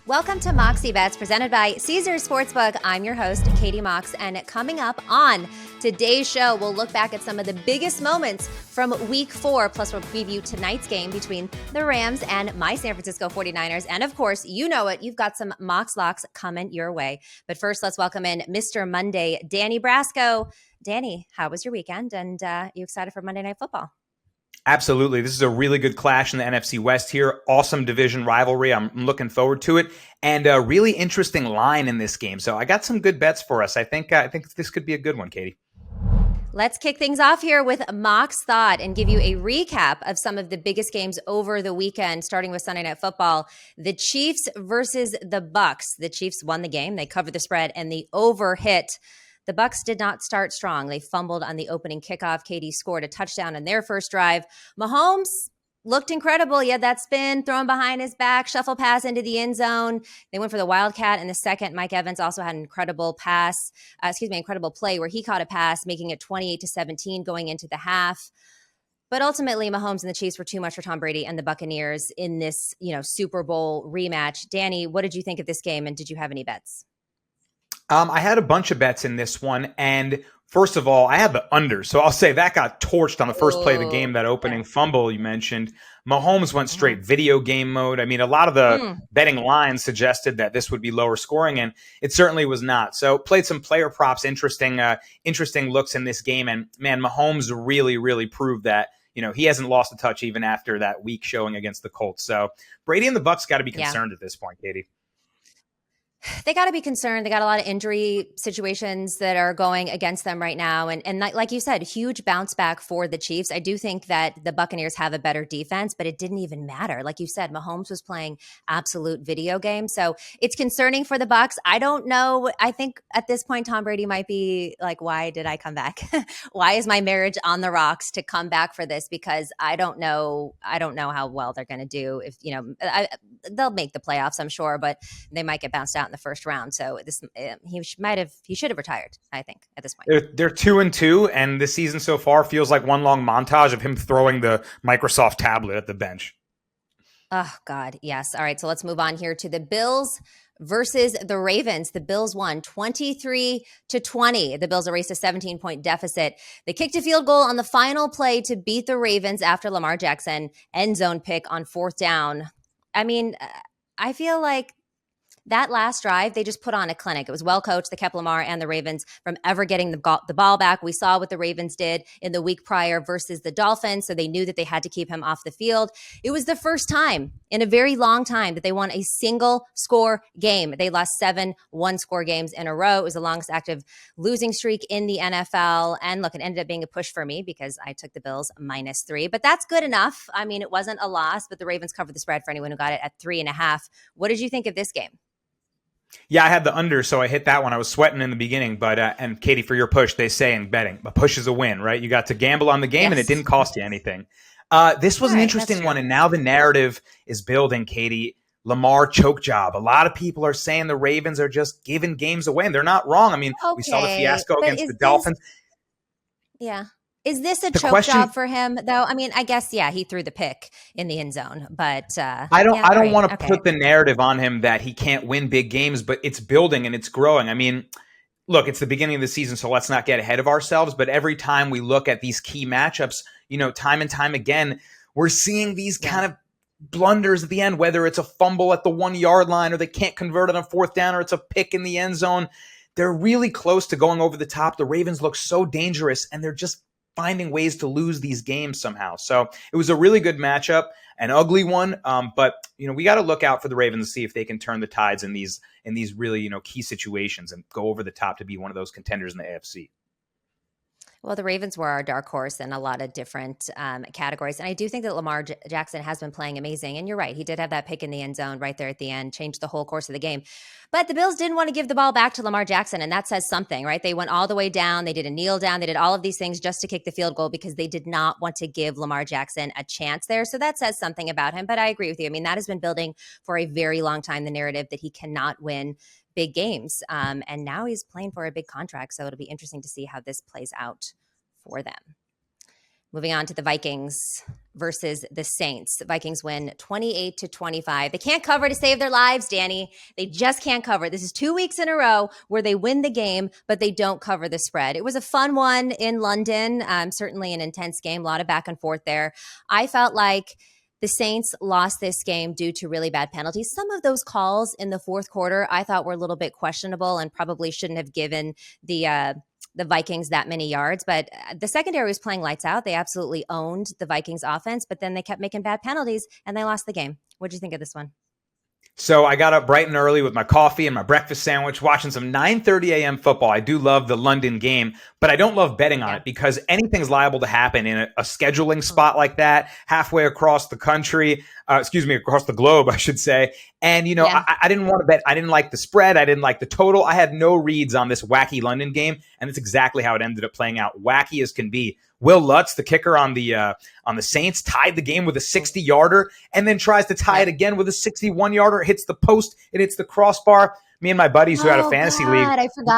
Welcome to Moxie Bets, presented by Caesars Sportsbook. I'm your host, Katie Mox, and coming up on today's show, we'll look back at some of the biggest moments from Week 4, plus we'll preview tonight's game between the Rams and my San Francisco 49ers. And of course, you know it, you've got some Mox Locks coming your way. But first, let's welcome in Mr. Monday, Danny Brasco. Danny, how was your weekend? And you excited for Monday Night Football? Absolutely. This is a really good clash in the NFC West here. Awesome division rivalry. I'm looking forward to it. And a really interesting line in this game. So I got some good bets for us. I think this could be a good one, Katie. Let's kick things off here with Mox Thought and give you a recap of some of the biggest games over the weekend, starting with Sunday Night Football. The Chiefs versus the Bucs. The Chiefs won the game. They covered the spread and the over hit. The Bucs did not start strong. They fumbled on the opening kickoff. KD scored a touchdown on their first drive. Mahomes looked incredible. He had that spin thrown behind his back, shuffle pass into the end zone. They went for the Wildcat in the second. Mike Evans also had an incredible incredible play where he caught a pass, making it 28-17 going into the half. But ultimately, Mahomes and the Chiefs were too much for Tom Brady and the Buccaneers in this, Super Bowl rematch. Danny, what did you think of this game, and did you have any bets? I had a bunch of bets in this one, and first of all, I had the under. So I'll say that got torched on the first play of the game, that opening fumble you mentioned. Mahomes went straight video game mode. I mean, a lot of the betting lines suggested that this would be lower scoring, and it certainly was not. So played some player props, interesting looks in this game. And man, Mahomes really, really proved that, he hasn't lost a touch even after that weak showing against the Colts. So Brady and the Bucs got to be concerned at this point, Katie. They got to be concerned. They got a lot of injury situations that are going against them right now. And like you said, huge bounce back for the Chiefs. I do think that the Buccaneers have a better defense, but it didn't even matter. Like you said, Mahomes was playing absolute video game. So it's concerning for the Bucs. I don't know. I think at this point, Tom Brady might be like, why did I come back? Why is my marriage on the rocks to come back for this? Because I don't know how well they're going to do. If, they'll make the playoffs, I'm sure, but they might get bounced out in the first round. So he should have retired, I think, at this point. They're 2-2, and this season so far feels like one long montage of him throwing the Microsoft tablet at the bench. Oh, God, yes. All right, so let's move on here to the Bills versus the Ravens. The Bills won 23-20. The Bills erased a 17-point deficit. They kicked a field goal on the final play to beat the Ravens after Lamar Jackson end zone pick on fourth down. I mean, I feel like that last drive, they just put on a clinic. It was well coached. They kept Lamar and the Ravens from ever getting the ball back. We saw what the Ravens did in the week prior versus the Dolphins, so they knew that they had to keep him off the field. It was the first time in a very long time that they won a single score game. They lost 7 one-score games in a row. It was the longest active losing streak in the NFL. And look, it ended up being a push for me because I took the Bills -3. But that's good enough. I mean, it wasn't a loss, but the Ravens covered the spread for anyone who got it at 3.5. What did you think of this game? Yeah, I had the under, so I hit that one. I was sweating in the beginning, but and Katie, for your push, they say in betting, a push is a win, right? You got to gamble on the game, and it didn't cost you anything. This was an interesting one, and now the narrative is building, Katie. Lamar choke job. A lot of people are saying the Ravens are just giving games away, and they're not wrong. I mean, we saw the fiasco against the Dolphins. Yeah. Is this a choke job for him, though? I mean, I guess, he threw the pick in the end zone, but I don't want to put the narrative on him that he can't win big games, but it's building and it's growing. I mean, look, it's the beginning of the season, so let's not get ahead of ourselves. But every time we look at these key matchups, time and time again, we're seeing these kind of blunders at the end, whether it's a fumble at the 1-yard line or they can't convert on a fourth down or it's a pick in the end zone. They're really close to going over the top. The Ravens look so dangerous, and they're just finding ways to lose these games somehow. So it was a really good matchup, an ugly one. But we got to look out for the Ravens to see if they can turn the tides in these really, key situations and go over the top to be one of those contenders in the AFC. Well, the Ravens were our dark horse in a lot of different categories. And I do think that Lamar Jackson has been playing amazing. And you're right. He did have that pick in the end zone right there at the end, changed the whole course of the game. But the Bills didn't want to give the ball back to Lamar Jackson. And that says something, right? They went all the way down. They did a kneel down. They did all of these things just to kick the field goal because they did not want to give Lamar Jackson a chance there. So that says something about him. But I agree with you. I mean, that has been building for a very long time, the narrative that he cannot win big games. And now he's playing for a big contract. So it'll be interesting to see how this plays out for them. Moving on to the Vikings versus the Saints. The Vikings win 28-25. They can't cover to save their lives, Danny. They just can't cover. This is 2 weeks in a row where they win the game, but they don't cover the spread. It was a fun one in London, certainly an intense game, a lot of back and forth there. I felt like the Saints lost this game due to really bad penalties. Some of those calls in the fourth quarter I thought were a little bit questionable and probably shouldn't have given the Vikings that many yards, but the secondary was playing lights out. They absolutely owned the Vikings offense, but then they kept making bad penalties and they lost the game. What did you think of this one? So I got up bright and early with my coffee and my breakfast sandwich, watching some 9:30 a.m. football. I do love the London game, but I don't love betting on it because anything's liable to happen in a scheduling spot like that, halfway across the country, across the globe, I should say. And, I didn't want to bet. I didn't like the spread. I didn't like the total. I had no reads on this wacky London game, and that's exactly how it ended up playing out. Wacky as can be. Will Lutz, the kicker on the Saints, tied the game with a 60-yarder and then tries to tie it again with a 61-yarder. It hits the post. It hits the crossbar. Me and my buddies who had a fantasy league,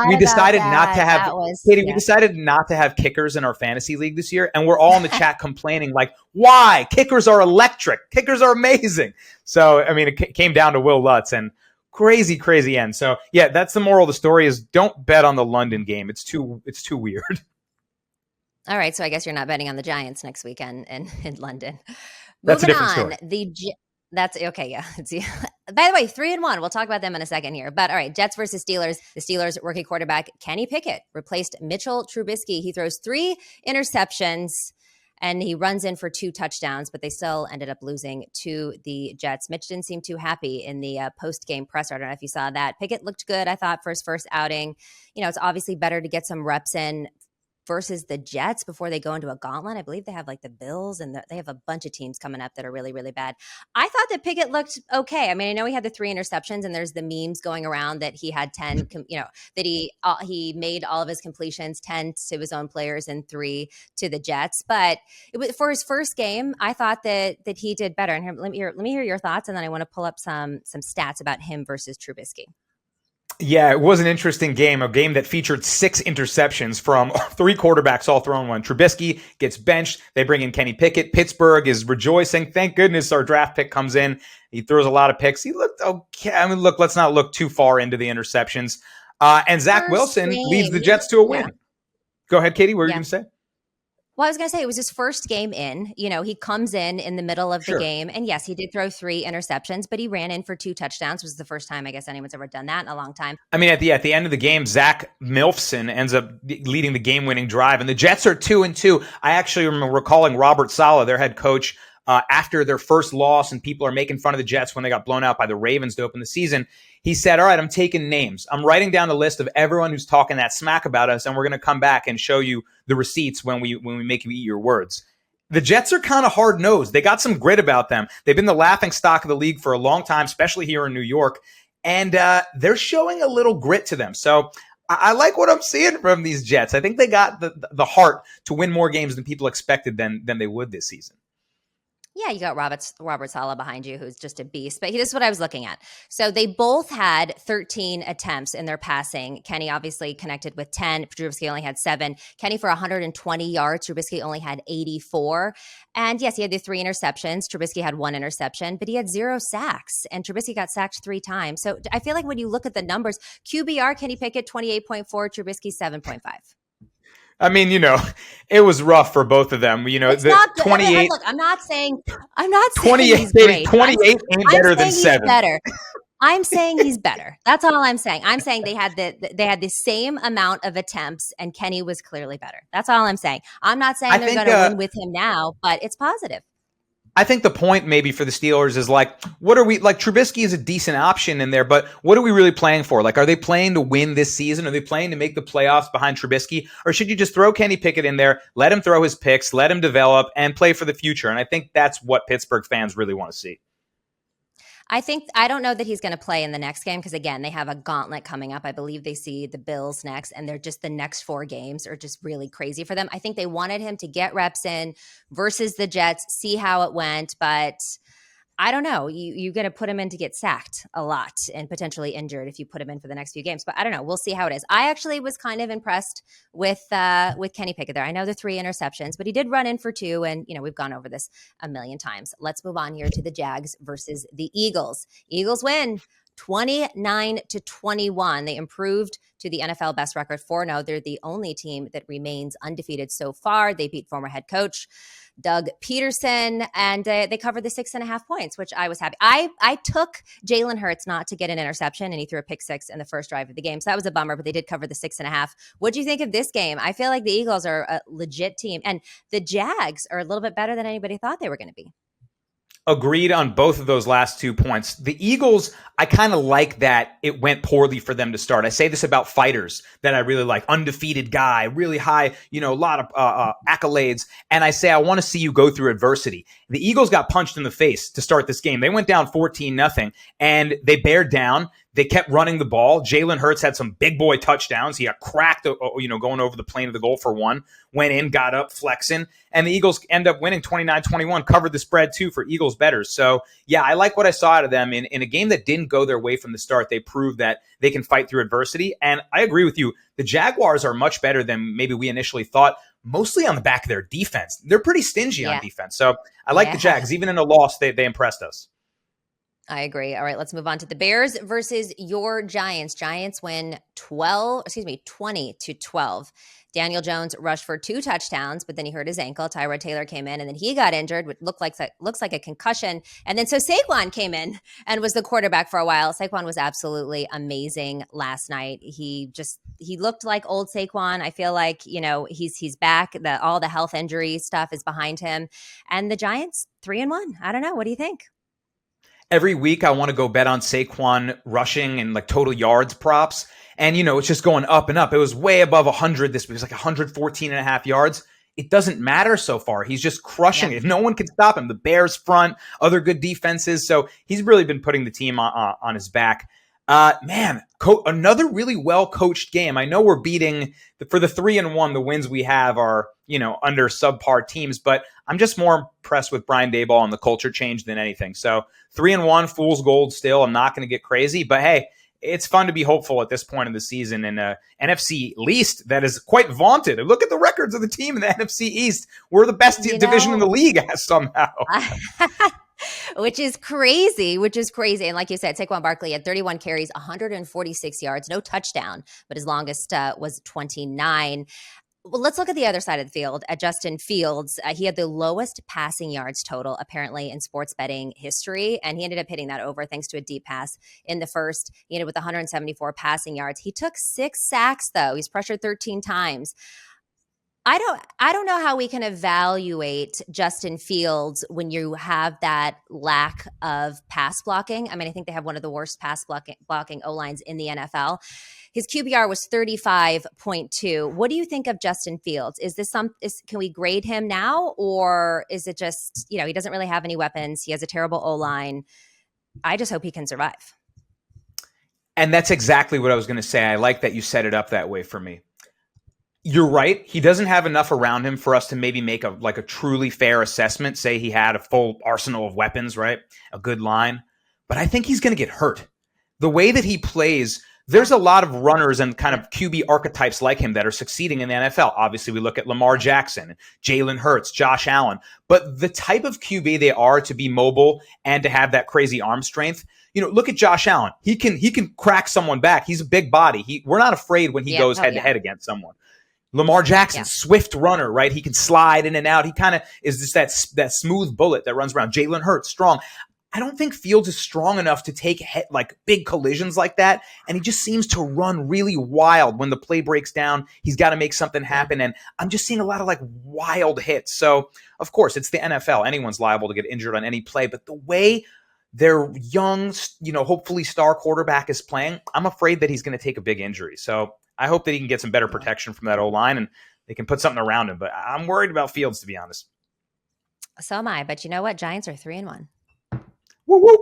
we decided not to have Katie. We decided not to have kickers in our fantasy league this year, and we're all in the chat complaining like, "Why? Kickers are electric. Kickers are amazing." So, it came down to Will Lutz and crazy end. So, yeah, that's the moral of the story: is don't bet on the London game. It's too weird. All right, so I guess you're not betting on the Giants next weekend in London. That's a different story. That's okay, yeah. By the way, 3-1. We'll talk about them in a second here. But all right, Jets versus Steelers. The Steelers rookie quarterback Kenny Pickett replaced Mitchell Trubisky. He throws 3 interceptions and he runs in for 2 touchdowns, but they still ended up losing to the Jets. Mitch didn't seem too happy in the post-game presser. I don't know if you saw that. Pickett looked good, I thought, for his first outing. It's obviously better to get some reps in versus the Jets before they go into a gauntlet. I believe they have like the Bills and they have a bunch of teams coming up that are really, really bad. I thought that Pickett looked okay. I know he had the 3 interceptions and there's the memes going around that he had 10, that he made all of his completions, 10 to his own players and 3 to the Jets. But for his first game, I thought that he did better. And let me hear your thoughts. And then I want to pull up some stats about him versus Trubisky. Yeah, it was an interesting game, a game that featured 6 interceptions from 3 quarterbacks all thrown one. Trubisky gets benched. They bring in Kenny Pickett. Pittsburgh is rejoicing. Thank goodness our draft pick comes in. He throws a lot of picks. He looked okay. Look, let's not look too far into the interceptions. And Zach Wilson leads the Jets to a win. Yeah. Go ahead, Katie. What were you going to say? Well, I was going to say it was his first game in. He comes in the middle of the game. And yes, he did throw 3 interceptions, but he ran in for 2 touchdowns. It was the first time I guess anyone's ever done that in a long time. At the end of the game, Zach Milfson ends up leading the game-winning drive. And the Jets are 2-2. I actually remember recalling Robert Saleh, their head coach, after their first loss, and people are making fun of the Jets when they got blown out by the Ravens to open the season. He said, all right, I'm taking names. I'm writing down a list of everyone who's talking that smack about us, and we're going to come back and show you the receipts when we make you eat your words. The Jets are kind of hard-nosed. They got some grit about them. They've been the laughing stock of the league for a long time, especially here in New York, and they're showing a little grit to them. So I like what I'm seeing from these Jets. I think they got the heart to win more games than people expected than they would this season. Yeah, you got Robert Saleh behind you, who's just a beast. But this is what I was looking at. So they both had 13 attempts in their passing. Kenny obviously connected with 10. Trubisky only had 7. Kenny for 120 yards. Trubisky only had 84. And yes, he had the 3 interceptions. Trubisky had 1 interception, but he had 0 sacks. And Trubisky got sacked 3 times. So I feel like when you look at the numbers, QBR, Kenny Pickett, 28.4, Trubisky, 7.5. It was rough for both of them. It's not 28. Look, I'm not saying he's great. 28 ain't better than 7. Better. I'm saying he's better. That's all I'm saying. I'm saying they had the same amount of attempts, and Kenny was clearly better. That's all I'm saying. I'm not saying they're going to win with him now, but it's positive. I think the point maybe for the Steelers is what are we Trubisky is a decent option in there, but what are we really playing for? Are they playing to win this season? Are they playing to make the playoffs behind Trubisky? Or should you just throw Kenny Pickett in there, let him throw his picks, let him develop, and play for the future? And I think that's what Pittsburgh fans really want to see. I don't know that he's going to play in the next game because, again, they have a gauntlet coming up. I believe they see the Bills next, and they're just the next 4 games are just really crazy for them. I think they wanted him to get reps in versus the Jets, see how it went, but I don't know. You got to put him in to get sacked a lot and potentially injured if you put him in for the next few games. But I don't know. We'll see how it is. I actually was kind of impressed with Kenny Pickett there. I know the 3 interceptions, but he did run in for 2, and we've gone over this a million times. Let's move on here to the Jags versus the Eagles. Eagles win 29-21. They improved to the NFL best record 4-0. They're the only team that remains undefeated so far. They beat former head coach Doug Peterson, and they covered the 6.5 points, which I was happy. I took Jalen Hurts not to get an interception, and he threw a pick 6 in the first drive of the game. So that was a bummer, but they did cover the 6.5. What do you think of this game? I feel like the Eagles are a legit team, and the Jags are a little bit better than anybody thought they were going to be. Agreed on both of those last 2 points. The Eagles, I kind of like that it went poorly for them to start. I say this about fighters that I really like. Undefeated guy, really high, a lot of accolades. And I say, I want to see you go through adversity. The Eagles got punched in the face to start this game. They went down 14-0, and they bared down. They kept running the ball. Jalen Hurts had some big boy touchdowns. He got cracked, going over the plane of the goal for 1. Went in, got up, flexing. And the Eagles end up winning 29-21, covered the spread too for Eagles bettors. So, yeah, I like what I saw out of them. In a game that didn't go their way from the start, they proved that they can fight through adversity. And I agree with you. The Jaguars are much better than maybe we initially thought, mostly on the back of their defense. They're pretty stingy on defense. So I like the Jags. Even in a loss, they impressed us. I agree. All right, let's move on to the Bears versus your Giants. Giants win 20-12. Daniel Jones rushed for 2 touchdowns, but then he hurt his ankle. Tyrod Taylor came in, and then he got injured, which looks like a concussion. And then so Saquon came in and was the quarterback for a while. Saquon was absolutely amazing last night. He looked like old Saquon. I feel like he's back. All the health injury stuff is behind him, and the Giants 3-1. I don't know. What do you think? Every week I want to go bet on Saquon rushing and like total yards props. And, it's just going up and up. It was way above 100 this week. It was like 114.5 yards. It doesn't matter so far. He's just crushing it. No one can stop him. The Bears front, other good defenses. So he's really been putting the team on his back. Another really well-coached game. I know we're beating for the 3-1. The wins we have are, under subpar teams, but I'm just more impressed with Brian Daboll and the culture change than anything. So 3-1, fool's gold still. I'm not going to get crazy, but hey, it's fun to be hopeful at this point in the season in NFC East that is quite vaunted. Look at the records of the team in the NFC East. We're the best division in the league somehow. Which is crazy. And like you said, Saquon Barkley had 31 carries, 146 yards, no touchdown, but his longest was 29. Well, let's look at the other side of the field at Justin Fields. He had the lowest passing yards total, apparently, in sports betting history, and he ended up hitting that over thanks to a deep pass in the first, with 174 passing yards. He took 6 sacks, though. He's pressured 13 times. I don't know how we can evaluate Justin Fields when you have that lack of pass blocking. I mean, I think they have one of the worst pass blocking O-lines in the NFL. His QBR was 35.2. What do you think of Justin Fields? Can we grade him now, or is it just, he doesn't really have any weapons. He has a terrible O-line. I just hope he can survive. And that's exactly what I was going to say. I like that you set it up that way for me. You're right. He doesn't have enough around him for us to maybe make a truly fair assessment. Say he had a full arsenal of weapons, right? A good line. But I think he's going to get hurt. The way that he plays, there's a lot of runners and kind of QB archetypes like him that are succeeding in the NFL. Obviously, we look at Lamar Jackson, Jalen Hurts, Josh Allen. But the type of QB they are to be mobile and to have that crazy arm strength, look at Josh Allen. He can crack someone back. He's a big body. We're not afraid when he goes head-to-head against someone. Lamar Jackson, swift runner, right? He can slide in and out. He kind of is just that smooth bullet that runs around. Jalen Hurts, strong. I don't think Fields is strong enough to take big collisions like that. And he just seems to run really wild when the play breaks down. He's got to make something happen. And I'm just seeing a lot of wild hits. So, of course, it's the NFL. Anyone's liable to get injured on any play. But the way their young, hopefully star quarterback is playing, I'm afraid that he's going to take a big injury. So I hope that he can get some better protection from that O-line and they can put something around him. But I'm worried about Fields, to be honest. So am I. But you know what? Giants are 3-1. Woo woo.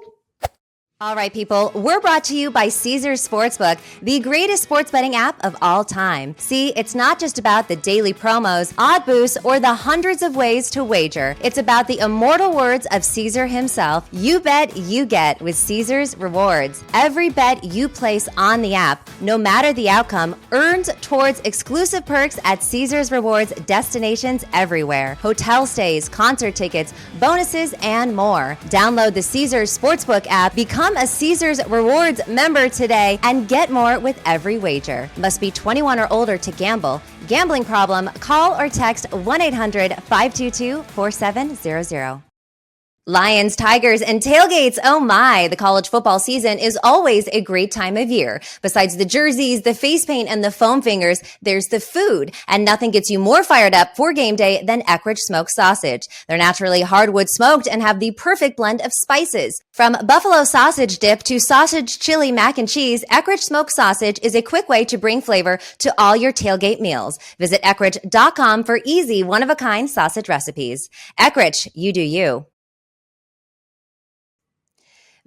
All right, people, we're brought to you by Caesars Sportsbook, the greatest sports betting app of all time. See, it's not just about the daily promos, odd boosts, or the hundreds of ways to wager. It's about the immortal words of Caesar himself. You bet, you get with Caesars Rewards. Every bet you place on the app, no matter the outcome, earns towards exclusive perks at Caesars Rewards destinations everywhere. Hotel stays, concert tickets, bonuses, and more. Download the Caesars Sportsbook app, become a Caesars Rewards member today, and get more with every wager. Must be 21 or older to gamble. Gambling problem? Call or text 1-800-522-4700. Lions, Tigers, and tailgates. Oh my, the college football season is always a great time of year. Besides the jerseys, the face paint, and the foam fingers, there's the food. And nothing gets you more fired up for game day than Eckrich smoked sausage. They're naturally hardwood smoked and have the perfect blend of spices. From buffalo sausage dip to sausage chili mac and cheese, Eckrich smoked sausage is a quick way to bring flavor to all your tailgate meals. Visit Eckrich.com for easy, one-of-a-kind sausage recipes. Eckrich, you do you.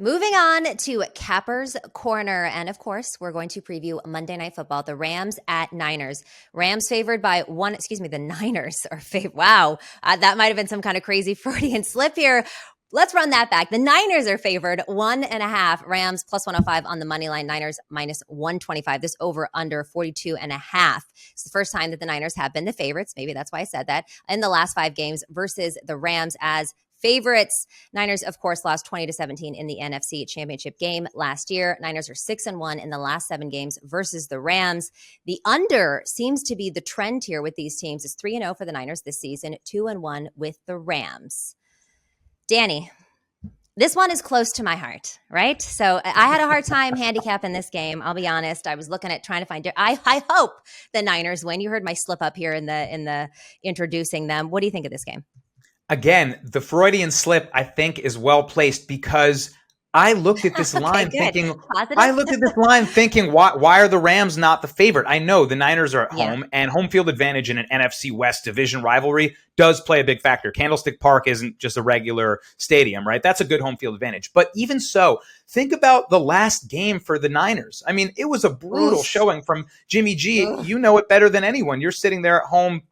Moving on to Capper's Corner. And of course, we're going to preview Monday Night Football, the Rams at Niners. Rams favored by the Niners are favored. Wow, that might have been some kind of crazy Freudian slip here. Let's run that back. The Niners are favored 1.5. Rams plus 105 on the money line. Niners minus 125. This over under 42.5. It's the first time that the Niners have been the favorites. Maybe that's why I said that in the last 5 games versus the Rams as favorites. Niners, of course, lost 20-17 in the NFC Championship game last year. Niners are 6-1 in the last 7 games versus the Rams. The under seems to be the trend here with these teams. It's 3-0 for the Niners this season, 2-1 with the Rams. Danny, this one is close to my heart, right? So I had a hard time handicapping this game. I'll be honest. I was looking at trying to find it. I hope the Niners win. You heard my slip up here in the introducing them. What do you think of this game? Again, the Freudian slip, I think, is well placed because I looked at this line thinking, why are the Rams not the favorite? I know the Niners are at home, and home field advantage in an NFC West division rivalry does play a big factor. Candlestick Park isn't just a regular stadium, right? That's a good home field advantage. But even so, think about the last game for the Niners. I mean, it was a brutal showing from Jimmy G. You know it better than anyone. You're sitting there at home,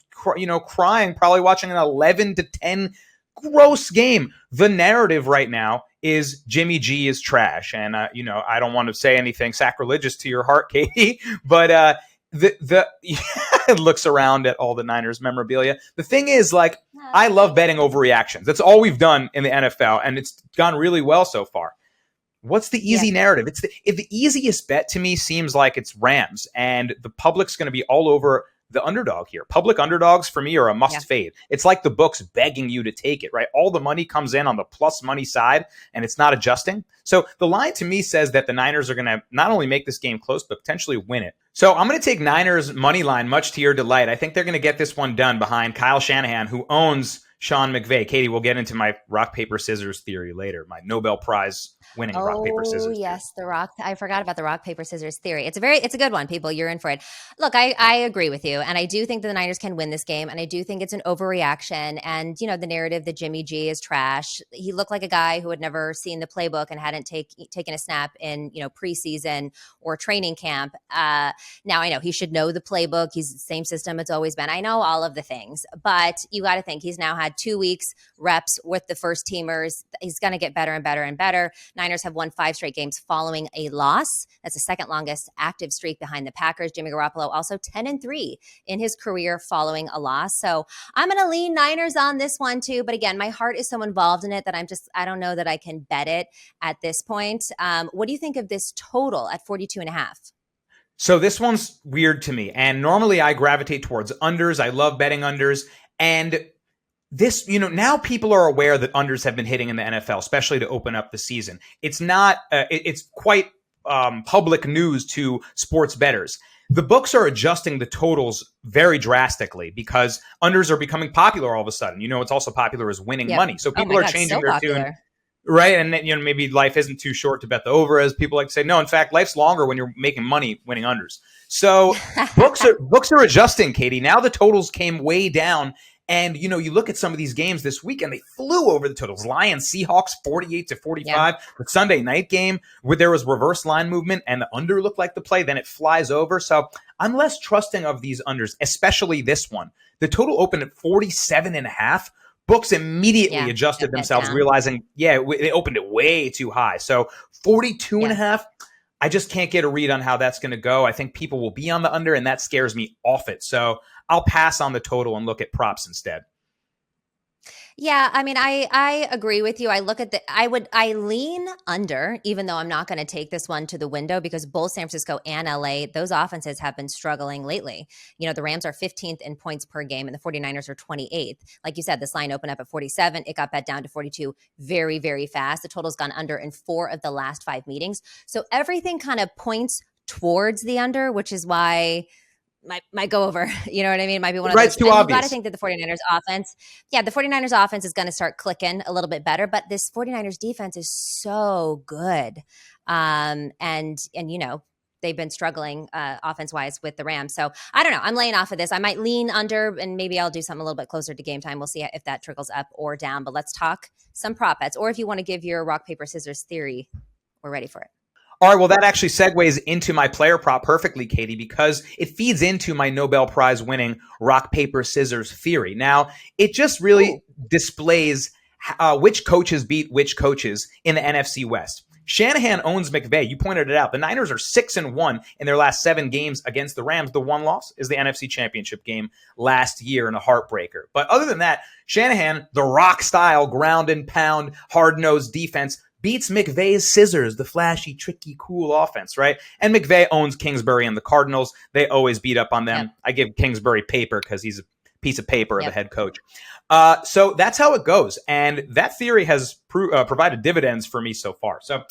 crying, probably watching an 11-10 gross game. The narrative right now is Jimmy G is trash. And, I don't want to say anything sacrilegious to your heart, Katie, but it looks around at all the Niners memorabilia. The thing is, I love betting overreactions. That's all we've done in the NFL, and it's gone really well so far. What's the easy narrative? The easiest bet to me seems like it's Rams, and the public's going to be all over the underdog here. Public underdogs for me are a must fade. It's like the books begging you to take it, right? All the money comes in on the plus money side and it's not adjusting. So the line to me says that the Niners are going to not only make this game close, but potentially win it. So I'm going to take Niners money line, much to your delight. I think they're going to get this one done behind Kyle Shanahan, who owns Sean McVay. Katie, we'll get into my rock, paper, scissors theory later, my Nobel Prize winning rock, paper, scissors. Oh, yes, I forgot about the rock, paper, scissors theory. It's a good one, people. You're in for it. Look, I agree with you, and I do think that the Niners can win this game, and I do think it's an overreaction, and, the narrative that Jimmy G is trash. He looked like a guy who had never seen the playbook and hadn't taken a snap in, preseason or training camp. Now, I know he should know the playbook. He's the same system it's always been. I know all of the things, but you got to think he's now had 2 weeks reps with the first teamers. He's going to get better and better and better. Niners have won 5 straight games following a loss. That's the second longest active streak behind the Packers. Jimmy Garoppolo also 10-3 in his career following a loss. So I'm going to lean Niners on this one too. But again, my heart is so involved in it that I don't know that I can bet it at this point. What do you think of this total at 42.5? So this one's weird to me. And normally I gravitate towards unders. I love betting unders. And this, now people are aware that unders have been hitting in the NFL, especially to open up the season. It's not, it's quite public news to sports bettors. The books are adjusting the totals very drastically because unders are becoming popular all of a sudden. It's also popular as winning money. So people are changing their tune. Right. And then, maybe life isn't too short to bet the over, as people like to say. No, in fact, life's longer when you're making money winning unders. So books are adjusting, Katie. Now the totals came way down. And, you look at some of these games this weekend, they flew over the totals. Lions, Seahawks, 48-45. Yeah. The Sunday night game where there was reverse line movement and the under looked like the play, then it flies over. So I'm less trusting of these unders, especially this one. The total opened at 47.5. Books immediately adjusted themselves, realizing, they opened it way too high. So 42.5, I just can't get a read on how that's going to go. I think people will be on the under, and that scares me off it. So I'll pass on the total and look at props instead. Yeah, I mean, I agree with you. I lean under, even though I'm not going to take this one to the window, because both San Francisco and LA, those offenses have been struggling lately. The Rams are 15th in points per game and the 49ers are 28th. Like you said, this line opened up at 47. It got bet down to 42 very, very fast. The total's gone under in 4 of the last 5 meetings. So everything kind of points towards the under, which is why might go over. You know what I mean? It might be one of those. It's too obvious. You got to think that the 49ers offense is going to start clicking a little bit better, but this 49ers defense is so good. And they've been struggling offense-wise with the Rams. So I don't know. I'm laying off of this. I might lean under, and maybe I'll do something a little bit closer to game time. We'll see if that trickles up or down. But let's talk some prop bets. Or if you want to give your rock, paper, scissors theory, we're ready for it. All right, well, that actually segues into my player prop perfectly, Katie, because it feeds into my Nobel Prize winning rock, paper, scissors theory. Now, it just really displays which coaches beat which coaches in the NFC West. Shanahan owns McVay. You pointed it out. The Niners are 6-1 in their last 7 games against the Rams. The one loss is the NFC Championship game last year in a heartbreaker. But other than that, Shanahan, the rock style, ground and pound, hard-nosed defense, beats McVay's scissors, the flashy, tricky, cool offense, right? And McVay owns Kingsbury and the Cardinals. They always beat up on them. Yep. I give Kingsbury paper because he's a piece of paper of a head coach. So that's how it goes. And that theory has provided dividends for me so far. So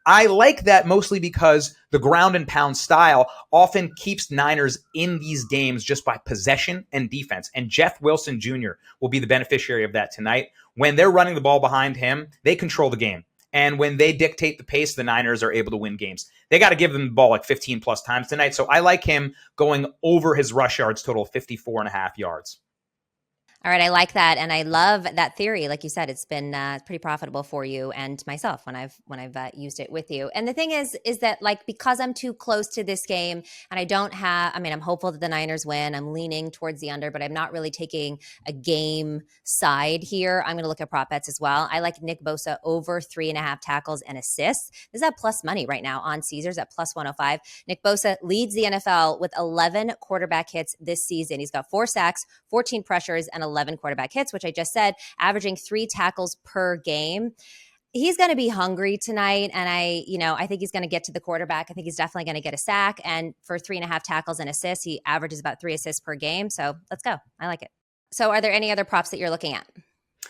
I like that mostly because the ground and pound style often keeps Niners in these games just by possession and defense. And Jeff Wilson Jr. will be the beneficiary of that tonight. When they're running the ball behind him, they control the game. And when they dictate the pace, the Niners are able to win games. They got to give them the ball like 15 plus times tonight. So I like him going over his rush yards total, 54.5 yards. All right, I like that, and I love that theory. Like you said, it's been pretty profitable for you and myself when I've used it with you. And the thing is that like because I'm too close to this game, and I don't have. I mean, I'm hopeful that the Niners win. I'm leaning towards the under, but I'm not really taking a game side here. I'm going to look at prop bets as well. I like Nick Bosa over 3.5 tackles and assists. This is at plus money right now on Caesars at plus 105. Nick Bosa leads the NFL with 11 quarterback hits this season. He's got 4 sacks, 14 pressures, and 11 quarterback hits, which I just said, averaging 3 tackles per game. He's going to be hungry tonight, and I think he's going to get to the quarterback. I think he's definitely going to get a sack, and for 3.5 tackles and assists, he averages about 3 assists per game. So let's go. I like it. So are there any other props that you're looking at?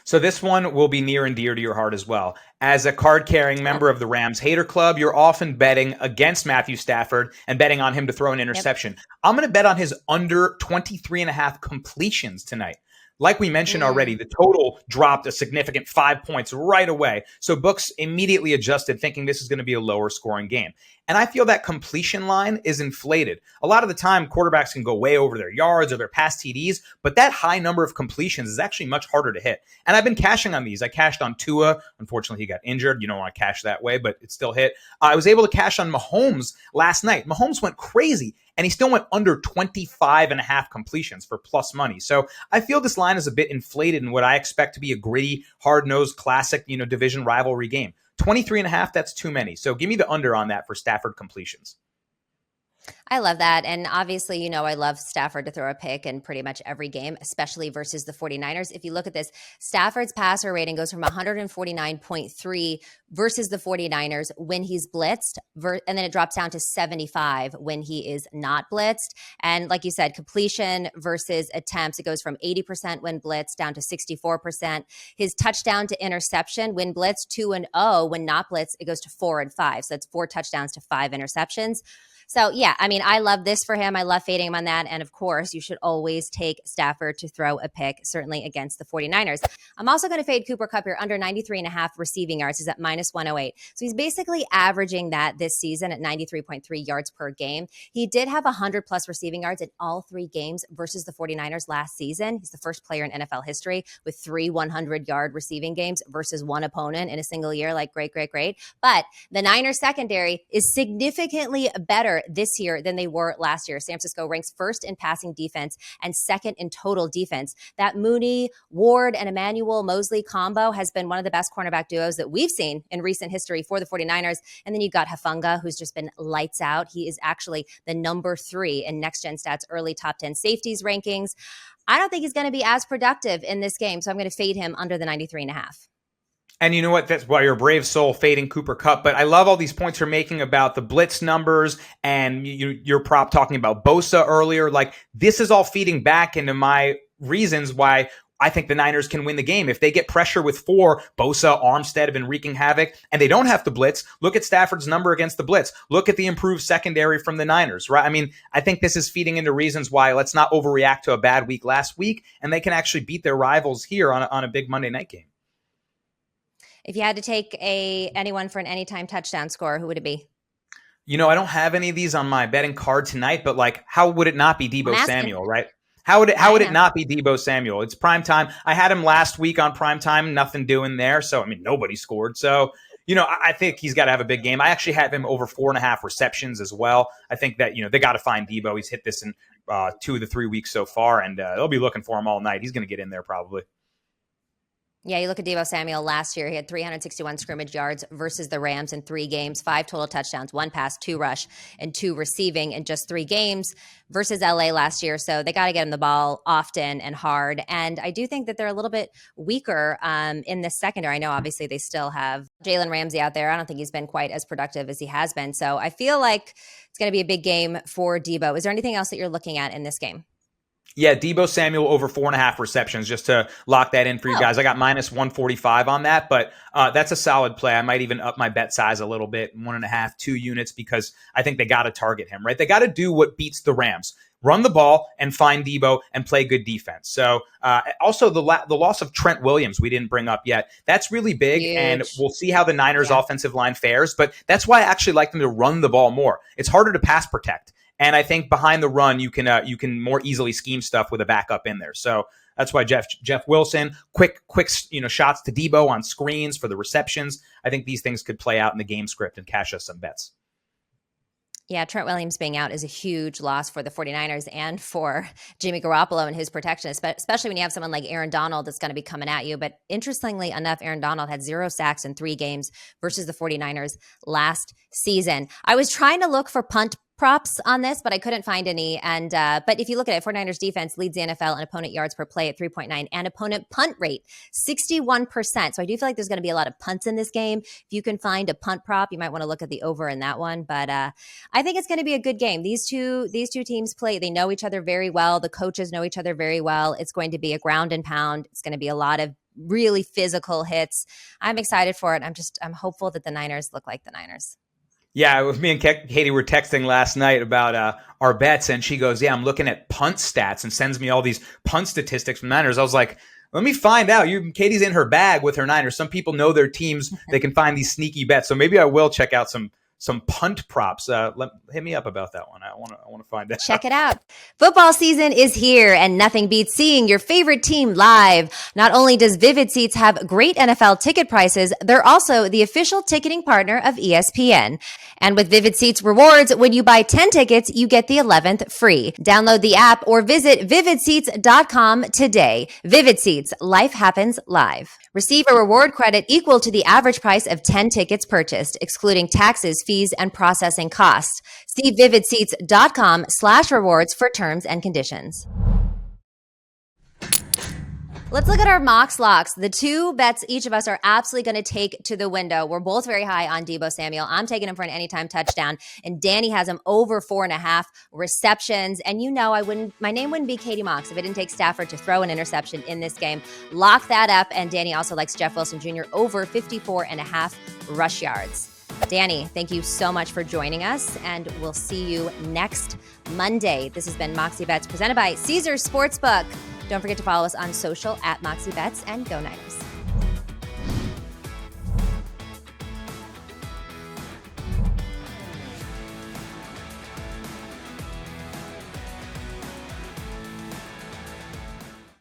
So this one will be near and dear to your heart as well. As a card-carrying member of the Rams Hater Club, you're often betting against Matthew Stafford and betting on him to throw an interception. Yep. I'm going to bet on his under 23.5 completions tonight. Like we mentioned already, the total dropped a significant 5 points right away. So books immediately adjusted, thinking this is going to be a lower scoring game. And I feel that completion line is inflated. A lot of the time, quarterbacks can go way over their yards or their past TDs, but that high number of completions is actually much harder to hit. And I've been cashing on these. I cashed on Tua. Unfortunately, he got injured. You don't want to cash that way, but it still hit. I was able to cash on Mahomes last night. Mahomes went crazy, and he still went under 25.5 completions for plus money. So I feel this line is a bit inflated in what I expect to be a gritty, hard-nosed, classic, division rivalry game. 23.5, that's too many. So give me the under on that for Stafford completions. I love that. And obviously, I love Stafford to throw a pick in pretty much every game, especially versus the 49ers. If you look at this, Stafford's passer rating goes from 149.3 versus the 49ers when he's blitzed, and then it drops down to 75 when he is not blitzed. And like you said, completion versus attempts, it goes from 80% when blitzed down to 64%. His touchdown to interception when blitzed, 2-0. When not blitzed, it goes to 4-5. So that's 4 touchdowns to 5 interceptions. So yeah, Yeah, I mean, I love this for him. I love fading him on that. And of course, you should always take Stafford to throw a pick, certainly against the 49ers. I'm also going to fade Cooper Kupp here under 93.5 receiving yards. He's at minus 108. So he's basically averaging that this season at 93.3 yards per game. He did have 100 plus receiving yards in all 3 games versus the 49ers last season. He's the first player in NFL history with 3 100-yard receiving games versus one opponent in a single year. Like, great. But the Niners secondary is significantly better this year than they were last year. San Francisco ranks first in passing defense and second in total defense. That Mooney, Ward, and Emmanuel Mosley combo has been one of the best cornerback duos that we've seen in recent history for the 49ers. And then you got Hufanga, who's just been lights out. He is actually the number 3 in Next Gen Stats early top 10 safeties rankings. I don't think he's going to be as productive in this game, so I'm going to fade him under the 93.5. And you know what? That's why you're a brave soul fading Cooper Kupp. But I love all these points you're making about the blitz numbers and your prop talking about Bosa earlier. Like, this is all feeding back into my reasons why I think the Niners can win the game. If they get pressure with 4, Bosa, Armstead have been wreaking havoc, and they don't have to blitz. Look at Stafford's number against the blitz. Look at the improved secondary from the Niners, right? I mean, I think this is feeding into reasons why let's not overreact to a bad week last week, and they can actually beat their rivals here on a big Monday night game. If you had to take anyone for an anytime touchdown score, who would it be? You know, I don't have any of these on my betting card tonight, but like, how would it not be Deebo Samuel, right? How would it not be Deebo Samuel? It's prime time. I had him last week on prime time, nothing doing there. So, I mean, nobody scored. So, you know, I think he's got to have a big game. I actually have him over 4.5 receptions as well. I think that, you know, they got to find Deebo. He's hit this in 2 of the 3 weeks so far, and they'll be looking for him all night. He's going to get in there probably. Yeah, you look at Deebo Samuel last year, he had 361 scrimmage yards versus the Rams in 3 games, 5 total touchdowns, 1 pass, 2 rush, and 2 receiving in just 3 games versus LA last year. So they got to get him the ball often and hard. And I do think that they're a little bit weaker in the secondary. I know obviously they still have Jalen Ramsey out there. I don't think he's been quite as productive as he has been. So I feel like it's going to be a big game for Deebo. Is there anything else that you're looking at in this game? Yeah, Deebo Samuel over 4.5 receptions, just to lock that in for you guys. I got minus 145 on that, but that's a solid play. I might even up my bet size a little bit, 1.5, 2 units, because I think they got to target him, right? They got to do what beats the Rams. Run the ball and find Deebo and play good defense. So also the loss of Trent Williams we didn't bring up yet. That's really big, and we'll see how the Niners offensive line fares, but that's why I actually like them to run the ball more. It's harder to pass protect. And I think behind the run, you can more easily scheme stuff with a backup in there. So that's why Jeff Wilson, quick shots to Deebo on screens for the receptions. I think these things could play out in the game script and cash us some bets. Yeah, Trent Williams being out is a huge loss for the 49ers and for Jimmy Garoppolo and his protection, especially when you have someone like Aaron Donald that's going to be coming at you. But interestingly enough, Aaron Donald had 0 sacks in 3 games versus the 49ers last season. I was trying to look for punt props on this, but I couldn't find any. And but if you look at it, 49ers defense leads the NFL in opponent yards per play at 3.9 and opponent punt rate 61%. So I do feel like there's going to be a lot of punts in this game. If you can find a punt prop, you might want to look at the over in that one. But I think it's going to be a good game. These two teams play. They know each other very well. The coaches know each other very well. It's going to be a ground and pound. It's going to be a lot of really physical hits. I'm excited for it. I'm hopeful that the Niners look like the Niners. Yeah, with me and Katie were texting last night about our bets, and she goes, yeah, I'm looking at punt stats, and sends me all these punt statistics from Niners. I was like, let me find out. Katie's in her bag with her Niners. Some people know their teams. They can find these sneaky bets. So maybe I will check out some punt props. Hit me up about that one. I want to find out. Check it out. Football season is here, and nothing beats seeing your favorite team live. Not only does Vivid Seats have great NFL ticket prices, they're also the official ticketing partner of ESPN. And with Vivid Seats rewards, when you buy 10 tickets, you get the 11th free. Download the app or visit vividseats.com today. Vivid Seats, life happens live. Receive a reward credit equal to the average price of 10 tickets purchased, excluding taxes, fees, and processing costs. See vividseats.com/rewards for terms and conditions. Let's look at our Mox Locks. The 2 bets each of us are absolutely going to take to the window. We're both very high on Deebo Samuel. I'm taking him for an anytime touchdown, and Danny has him over 4.5 receptions. And my name wouldn't be Katie Mox if I didn't take Stafford to throw an interception in this game. Lock that up. And Danny also likes Jeff Wilson Jr. over 54.5 rush yards. Danny, thank you so much for joining us, and we'll see you next Monday. This has been Moxie Bets presented by Caesars Sportsbook. Don't forget to follow us on social at Moxie Bets, and go Niners.